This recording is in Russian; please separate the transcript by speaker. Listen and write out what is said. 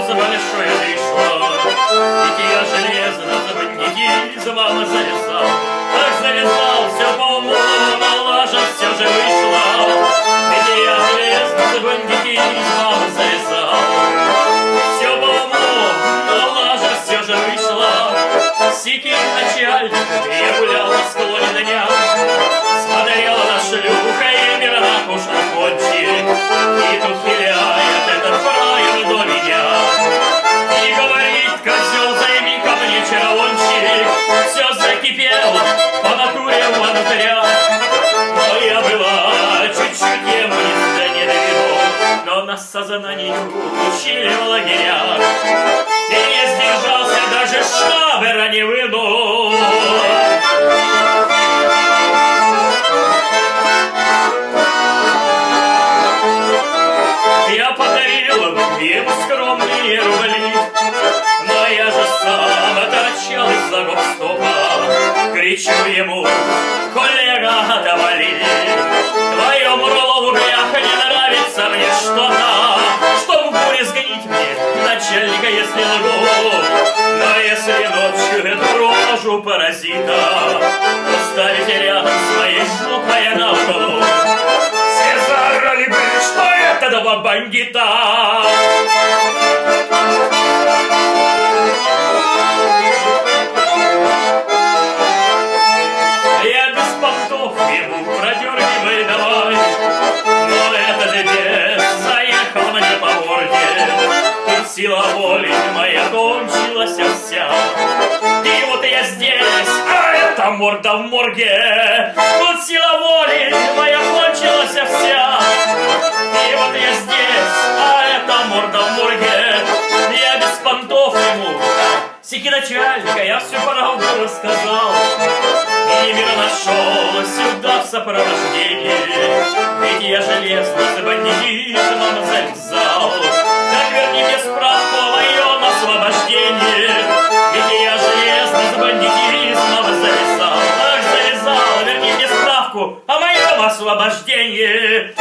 Speaker 1: за большое вышло. Ведь я железно за бандитизмом завязал. Так завязал, все по уму, но лажа все же вышла. Ведь я железно за бандитизмом завязал. Все по уму, но лажа все же вышла. Сики начальником я гулял на склоне дня. Смотрела на шлюха и мирно уж на кончик. И тут хиляет этот фраер до меня. И говорит: козел, займи ко мне червончик. Все закипело по натуре внутря. Но я была чуть-чуть ему не доведу. Но нас сознанию учили в лагерях. И не сдержался, даже шнабера не вынул. Я подарил ему скромные рубли, но я же сам торчал из-за гоп-стопа. Кричу ему: коллега, отвали, твое мурло в углях не нравится мне что-то. Чтоб в буре сгнить мне начальника, если лгу. Но если ночью эту рожу паразита поставите рядом с моей жопой на углу, все заорали бы, что это два бандита. Я без понтов ему продергивай давай, но этот бес заехал мне по морде. Тут сила воли моя кончилась вся. И вот я здесь, а это морда в морге. Тут сила воли моя кончилась вся. И вот я здесь, а это морда в морге. Я без понтов ему, сики начальника, я всю правду рассказал. И мир нашел сюда в сопровождении. Ведь я железно за бандитизмом завязал. Так верни мне справку о моем освобождении. Ведь я железно за бандитизмом завязал. Так завязал, верни мне справку о моем освобождении.